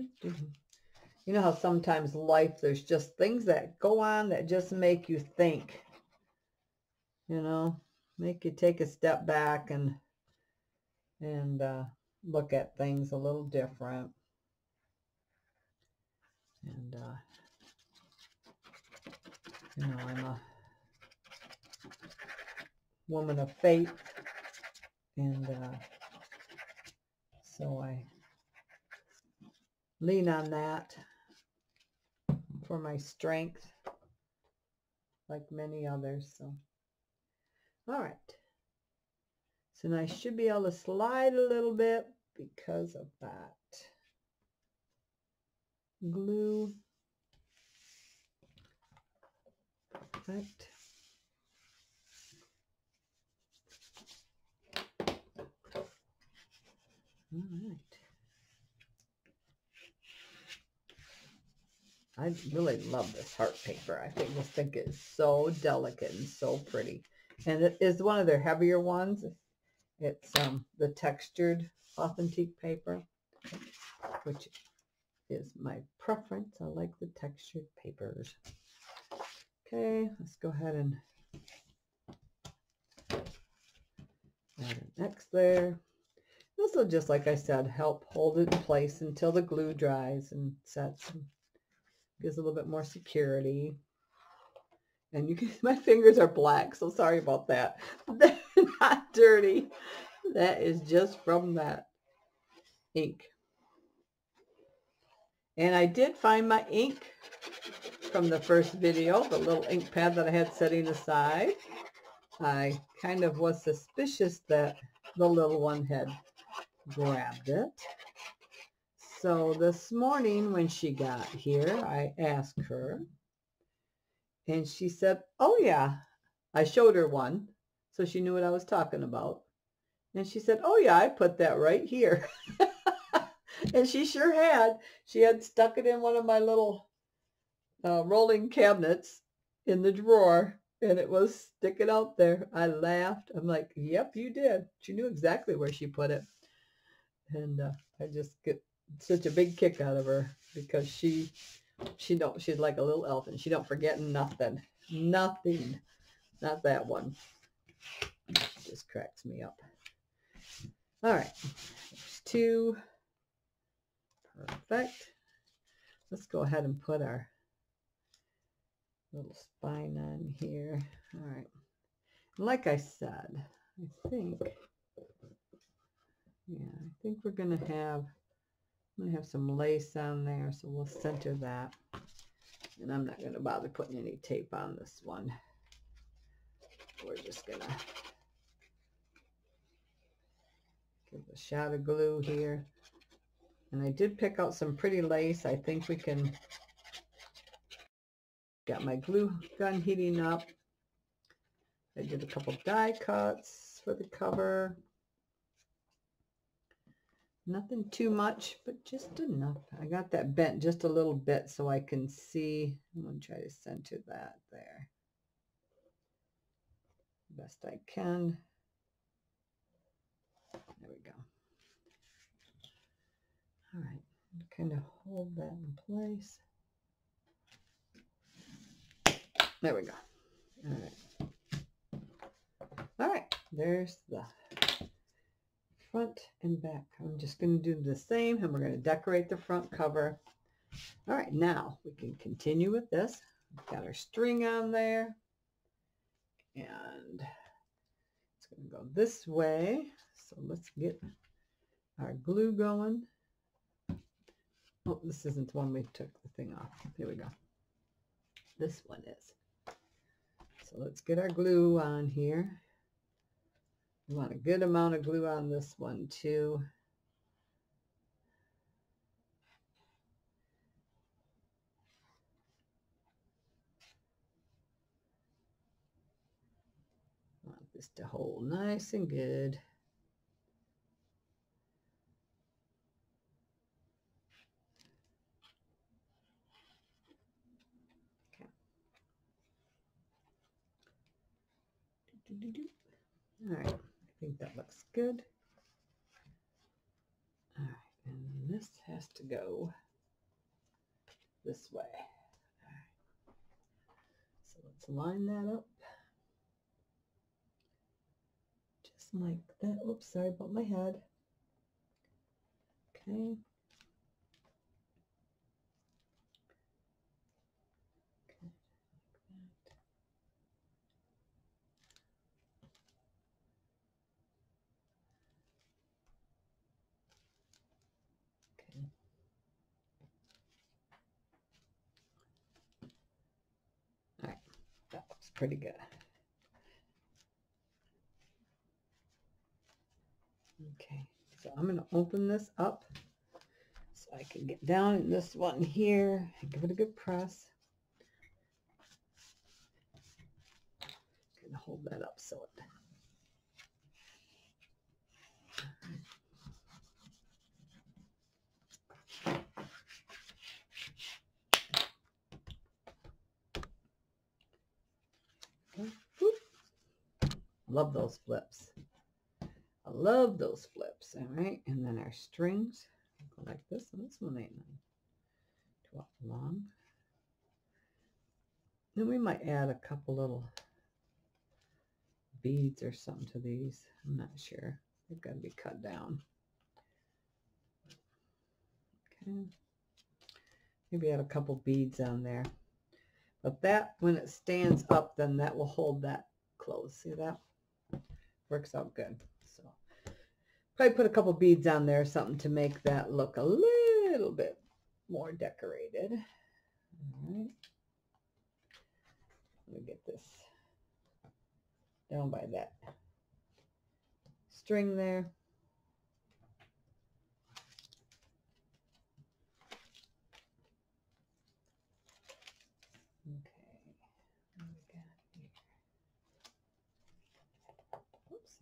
you know how sometimes life, there's just things that go on that just make you think, you know, make you take a step back and look at things a little different. And you know, I'm a woman of faith, and so I lean on that for my strength, like many others. So, all right. So now I should be able to slide a little bit because of that glue. Perfect. All right. I really love this heart paper. I think it is so delicate and so pretty. And it is one of their heavier ones. It's the textured authentic paper, which is my preference. I like the textured papers. Okay, let's go ahead and add an X there. This will just, like I said, help hold it in place until the glue dries and sets. And gives a little bit more security. And you can, my fingers are black, so sorry about that. They're not dirty. That is just from that ink. And I did find my ink from the first video, the little ink pad that I had setting aside. I kind of was suspicious that the little one had grabbed it. So this morning when she got here, I asked her, and she said, oh yeah. I showed her one, so she knew what I was talking about. And she said, oh yeah, I put that right here. And she sure had. She had stuck it in one of my little rolling cabinets in the drawer, and it was sticking out there. I laughed. I'm like, yep, you did. She knew exactly where she put it. And I just get such a big kick out of her because she's like a little elf, and she don't forget nothing. Nothing. Not that one. Just cracks me up. All right. There's two. Perfect. Let's go ahead and put our little spine on here. All right. Like I said, I think we're I'm gonna have some lace on there, so we'll center that. And I'm not gonna bother putting any tape on this one. We're just gonna give a shot of glue here. And I did pick out some pretty lace. I think we can. Got my glue gun heating up. I did a couple die cuts for the cover. Nothing too much, but just enough. I got that bent just a little bit so I can see. I'm going to try to center that there. Best I can. There we go. All right. Kind of hold that in place. There we go. All right. All right. There's the front and back. I'm just going to do the same, and we're going to decorate the front cover. All right, now we can continue with this. We've got our string on there, and it's going to go this way. So let's get our glue going. Oh, this isn't the one we took the thing off. Here we go. This one is. So let's get our glue on here. We want a good amount of glue on this one too. Want this to hold nice and good. Okay. All right, I think that looks good. All right, and this has to go this way. All right. So let's line that up. Just like that. Oops, sorry about my head. Okay. Okay. All right, that looks pretty good. Okay, so I'm going to open this up so I can get down in this one here and give it a good press. Going to hold that up so it. Okay. Love those flips. I love those flips. All right, and then our strings go like this, and this one ain't 12 long. Then we might add a couple little beads or something to these. I'm not sure. They've got to be cut down. Okay. Maybe add a couple beads on there. But that, when it stands up, then that will hold that closed. See that? Works out good. So probably put a couple beads on there or something to make that look a little bit more decorated. All right. Let me get this down by that string there.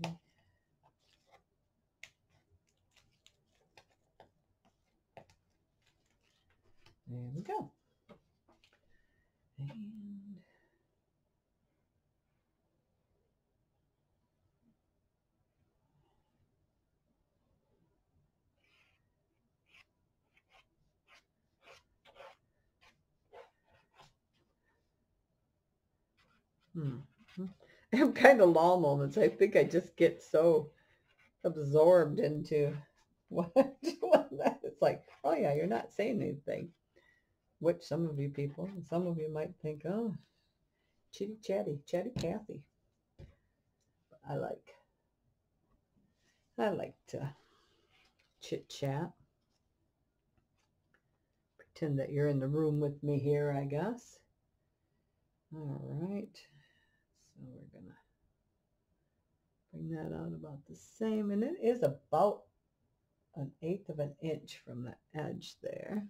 see. There we go. And I have kind of lull moments. I think I just get so absorbed into what I'm doing that it's like, oh yeah, you're not saying anything. Which some of you people, and some of you might think, oh, chitty chatty Kathy. But I like to chit chat. Pretend that you're in the room with me here, I guess. All right. So we're gonna bring that out about the same, and it is about 1/8 of an inch from the edge there.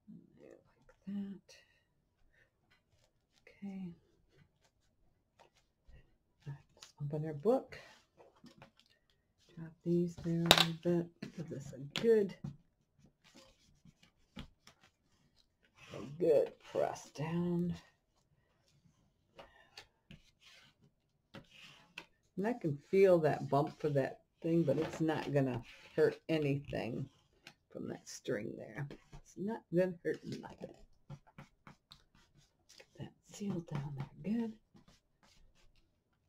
Like that. Okay. Let's open our book. Drop these there a little bit. Give this a good press down. And I can feel that bump for that thing, but it's not going to hurt anything from that string there. It's not going to hurt nothing. Get that sealed down there good.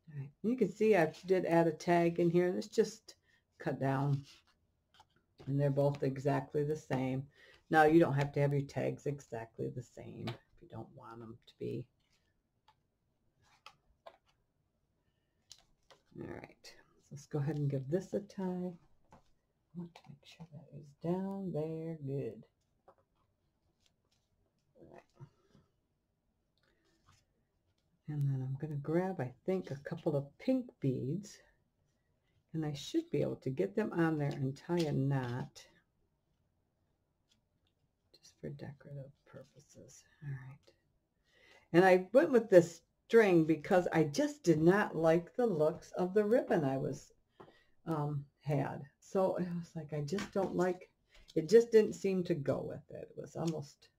All right. You can see I did add a tag in here, and it's just cut down. And they're both exactly the same. Now, you don't have to have your tags exactly the same if you don't want them to be. All right, so let's go ahead and give this a tie. I want to make sure that is down there good. All right. And then I'm going to grab, I think, a couple of pink beads. And I should be able to get them on there and tie a knot. Just for decorative purposes. All right. And I went with this string because I just did not like the looks of the ribbon I was had. So it was like, I just don't like, it just didn't seem to go with it. It was almost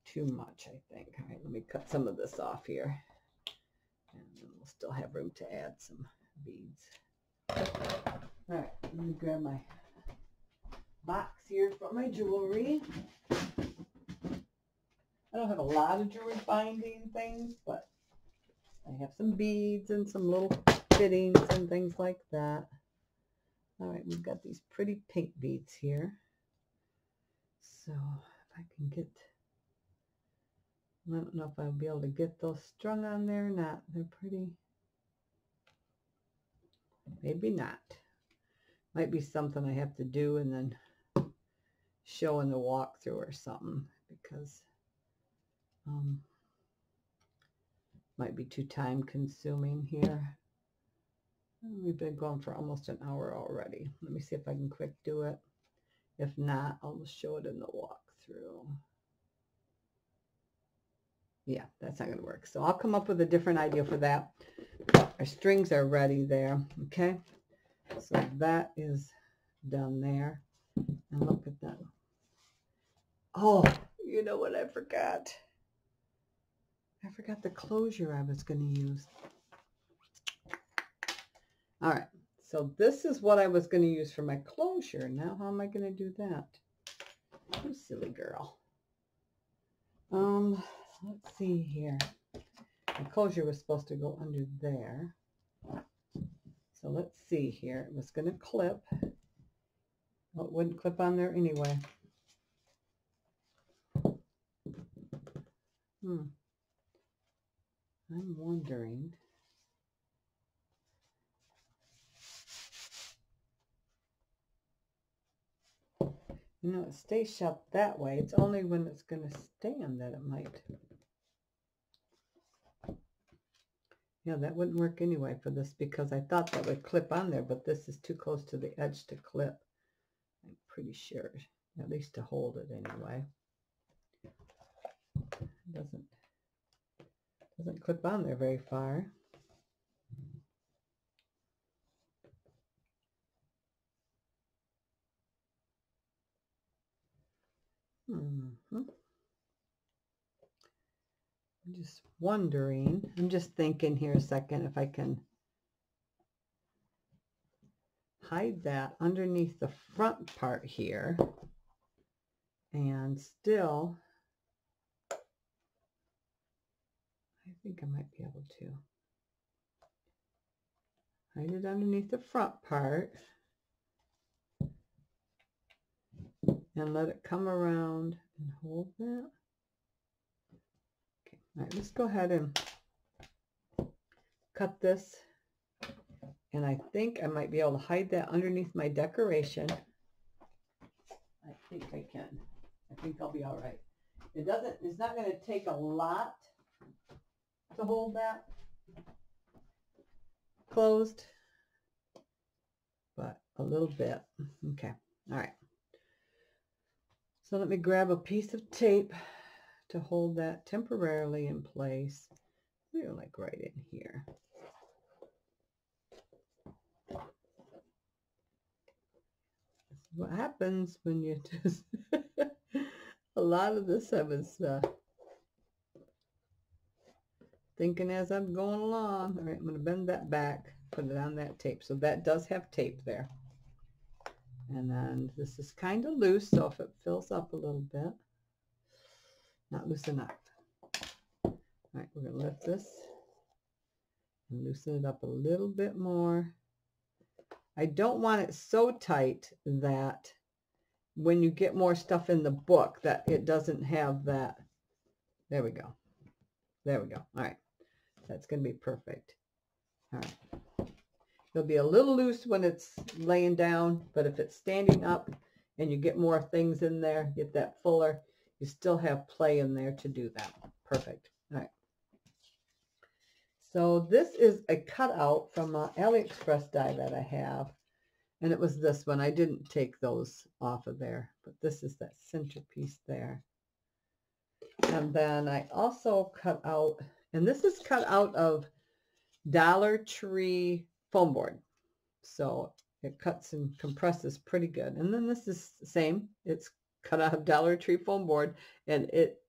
too much, I think. All right, let me cut some of this off here. And then we'll still have room to add some beads. All right, let me grab my box here for my jewelry. I don't have a lot of jewelry binding things, but I have some beads and some little fittings and things like that. All right, we've got these pretty pink beads here. So if I can get, I don't know if I'll be able to get those strung on there or not. They're pretty, maybe not. Might be something I have to do and then show in the walkthrough or something, because might be too time consuming here. We've been going for almost an hour already. Let me see if I can quick do it. If not, I'll just show it in the walkthrough. Yeah, that's not going to work. So I'll come up with a different idea for that. Our strings are ready there. Okay. So that is done there. And look at that. Oh, you know what I forgot? I forgot the closure I was going to use. All right, so this is what I was going to use for my closure. Now, how am I going to do that? You silly girl. Let's see here. The closure was supposed to go under there. So let's see here. It was going to clip. Well, it wouldn't clip on there anyway. I'm wondering. You know, it stays shut that way. It's only when it's going to stand that it might. Yeah, that wouldn't work anyway for this, because I thought that would clip on there, but this is too close to the edge to clip. I'm pretty sure, at least to hold it anyway. It doesn't clip on there very far. I'm just wondering, I'm just thinking here a second if I can hide that underneath the front part here and still, I think I might be able to hide it underneath the front part and let it come around and hold that. Okay, all right, let's go ahead and cut this. And I think I might be able to hide that underneath my decoration. I think I can. I think I'll be all right. It's not going to take a lot to hold that closed, but a little bit. Okay. All right. So let me grab a piece of tape to hold that temporarily in place. We're like right in here. What happens when you just a lot of this I was thinking as I'm going along. All right, I'm going to bend that back, put it on that tape. So that does have tape there. And then this is kind of loose, so if it fills up a little bit, not loose enough. All right, we're going to lift this and loosen it up a little bit more. I don't want it so tight that when you get more stuff in the book that it doesn't have that. There we go. There we go. All right. That's going to be perfect. All right. It'll be a little loose when it's laying down, but if it's standing up and you get more things in there, get that fuller, you still have play in there to do that. Perfect. All right. So this is a cutout from an AliExpress die that I have. And it was this one. I didn't take those off of there, but this is that centerpiece there. And then I also cut out, and this is cut out of Dollar Tree foam board. So it cuts and compresses pretty good. And then this is the same. It's cut out of Dollar Tree foam board, and it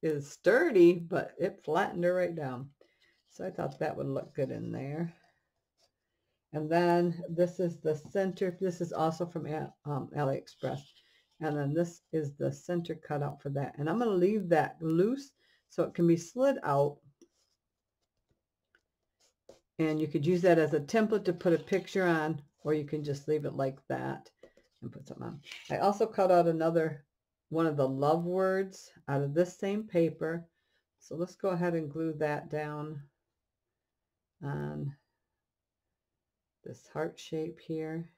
is sturdy, but it flattened her right down. So I thought that would look good in there. And then this is the center. This is also from AliExpress. And then this is the center cutout for that. And I'm going to leave that loose so it can be slid out. And you could use that as a template to put a picture on, or you can just leave it like that and put something on. I also cut out another one of the love words out of this same paper. So let's go ahead and glue that down on this heart shape here.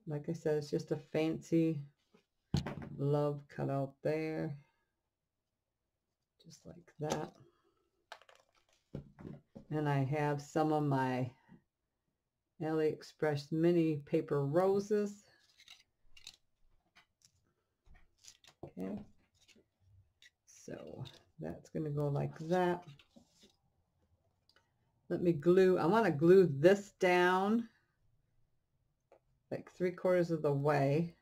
Like I said, it's just a fancy love cut out there, just like that. And I have some of my AliExpress mini paper roses. Okay, so that's going to go like that. Let me glue. I want to glue this down like 3/4 of the way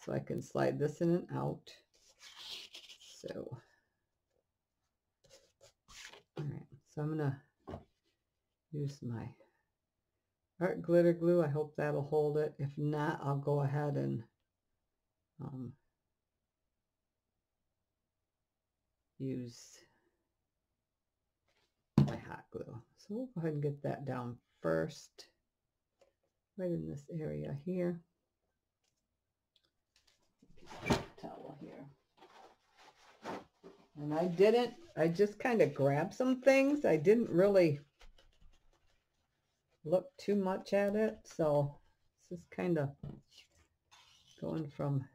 so I can slide this in and out. So, all right, so I'm going to use my art glitter glue. I hope that'll hold it. If not, I'll go ahead and use my hot glue. So we'll go ahead and get that down first, right in this area here. Towel here. And I just kind of grabbed some things. I didn't really look too much at it. So this is kind of going from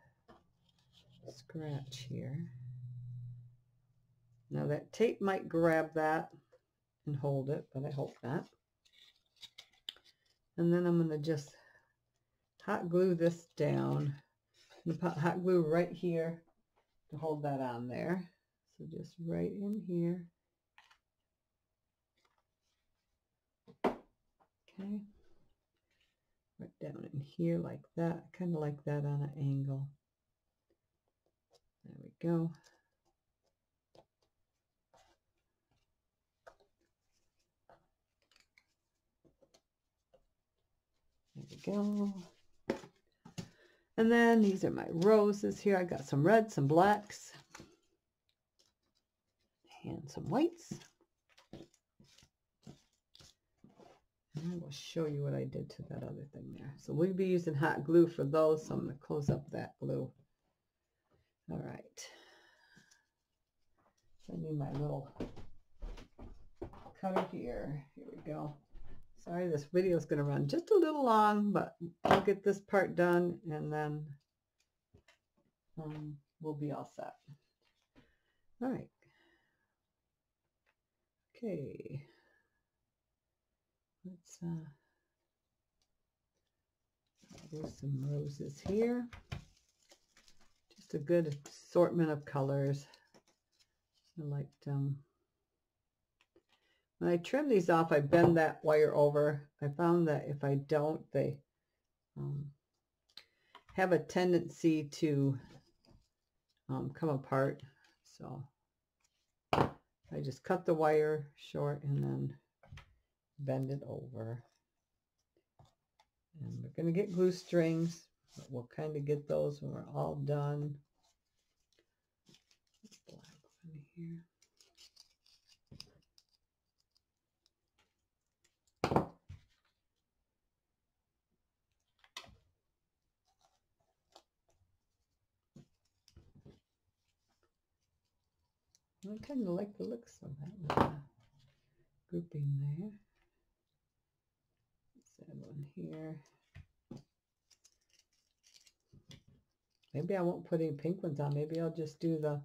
scratch here. Now that tape might grab that and hold it, but I hope not. And then I'm going to just hot glue this down. And put hot glue right here to hold that on there. So just right in here. Okay. Right down in here like that. Kind of like that on an angle. There we go. There we go. And then these are my roses here. I got some reds, some blacks, and some whites. And I will show you what I did to that other thing there. So we'll be using hot glue for those, so I'm going to close up that glue. All right. So I need my little cutter here. Here we go. Sorry, this video is going to run just a little long, but I'll get this part done and then we'll be all set. All right. Okay. Let's do some roses here. Just a good assortment of colors. I liked when I trim these off, I bend that wire over. I found that if I don't, they have a tendency to come apart. So I just cut the wire short and then bend it over. And we're going to get glue strings, but we'll kind of get those when we're all done. Black one here. I kind of like the looks of that grouping there. Let's add one here. Maybe I won't put any pink ones on. Maybe I'll just do the,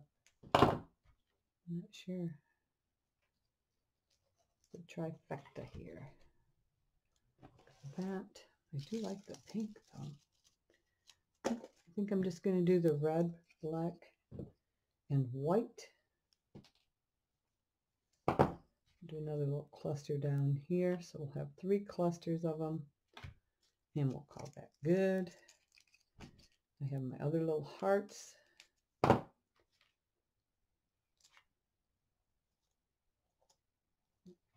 I'm not sure, the trifecta here. That, I do like the pink though. I think I'm just going to do the red, black, and white. Do another little cluster down here, so we'll have 3 clusters of them, and we'll call that good. I have my other little hearts.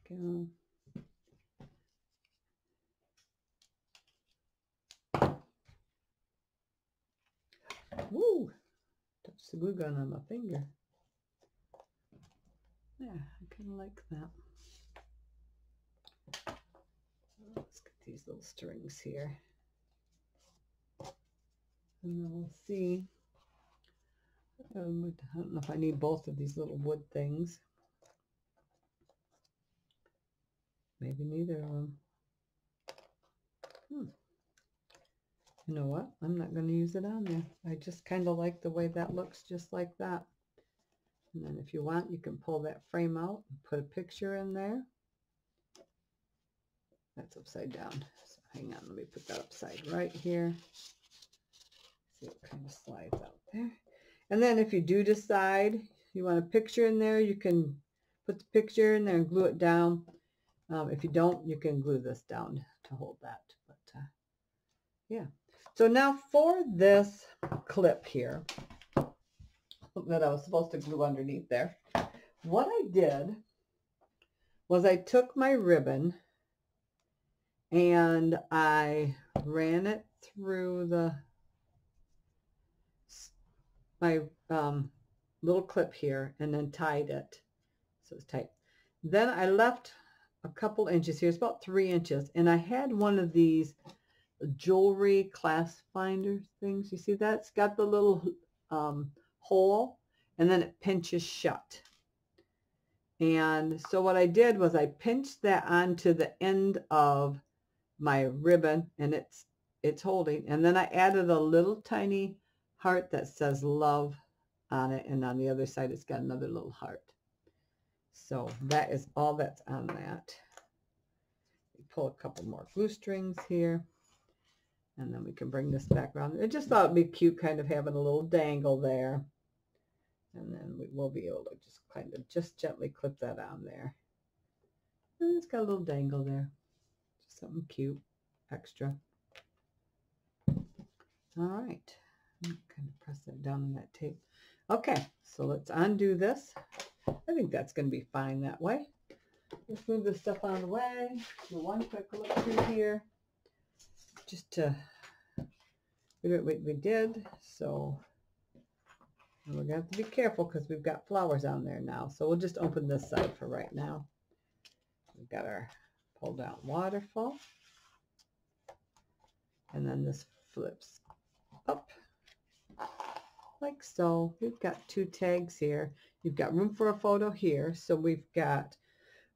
Go. Woo! Touch the glue gun on my finger. Yeah, I kind of like that. Let's get these little strings here. And then we'll see. I don't know if I need both of these little wood things. Maybe neither of them. You know what? I'm not going to use it on there. I just kind of like the way that looks, just like that. And then if you want, you can pull that frame out and put a picture in there. That's upside down. So hang on, let me put that upside right here. See what kind of slides out there. And then if you do decide you want a picture in there, you can put the picture in there and glue it down. If you don't, you can glue this down to hold that. But yeah. So now for this clip here that I was supposed to glue underneath there, what I did was I took my ribbon and I ran it through my little clip here and then tied it so it's tight. Then I left a couple inches here. It's about 3 inches, and I had one of these jewelry clasp finder things. You see that? It's got the little hole, and then it pinches shut. And so what I did was I pinched that onto the end of my ribbon, and it's holding. And then I added a little tiny heart that says love on it, and on the other side it's got another little heart. So that is all that's on that. We pull a couple more glue strings here, and then we can bring this back around. I just thought it'd be cute kind of having a little dangle there. And then we will be able to just kind of just gently clip that on there. And it's got a little dangle there. Just something cute, extra. All right. Kind of press that down on that tape. Okay, so let's undo this. I think that's going to be fine that way. Let's move this stuff out of the way. Do one quick look through here, just to figure out what we did. So we're going to have to be careful because we've got flowers on there now. So we'll just open this side for right now. We've got our pull down waterfall. And then this flips up like so. We've got 2 tags here. You've got room for a photo here. So we've got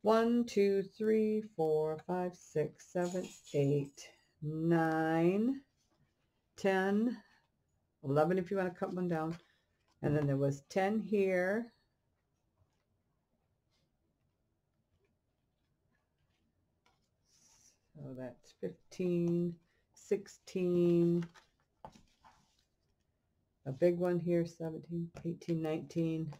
1, 2, 3, 4, 5, 6, 7, 8, 9, 10, 11 if you want to cut one down. And then there was 10 here. So that's 15, 16, a big one here, 17, 18, 19,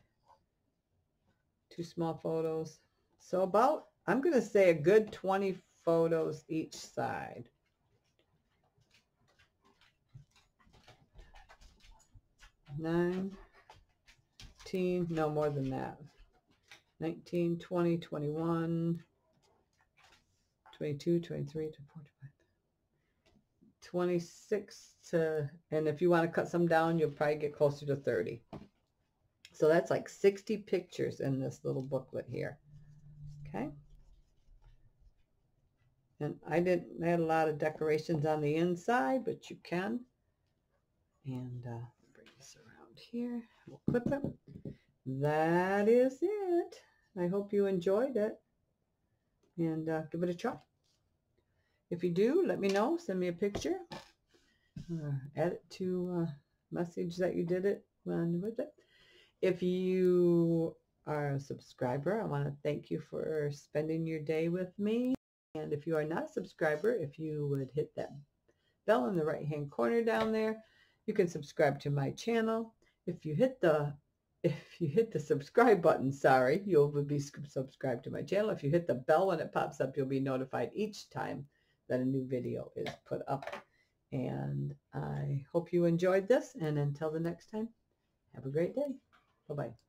2 small photos. So about, I'm going to say a good 20 photos each side. Nine, 18, no more than that. 19, 20, 21, 22, 23, 24, 26 to, and if you want to cut some down, you'll probably get closer to 30. So that's like 60 pictures in this little booklet here. Okay. And I had a lot of decorations on the inside, but you can. And bring this around here. We'll clip it. That is it. I hope you enjoyed it. And give it a try. If you do, let me know. Send me a picture. Add it to a message that you did it with it. If you are a subscriber, I want to thank you for spending your day with me. And if you are not a subscriber, if you would hit that bell in the right hand corner down there, you can subscribe to my channel. If you hit the subscribe button, sorry, you'll be subscribed to my channel. If you hit the bell when it pops up, you'll be notified each time that a new video is put up. And I hope you enjoyed this. And until the next time, have a great day. Bye-bye.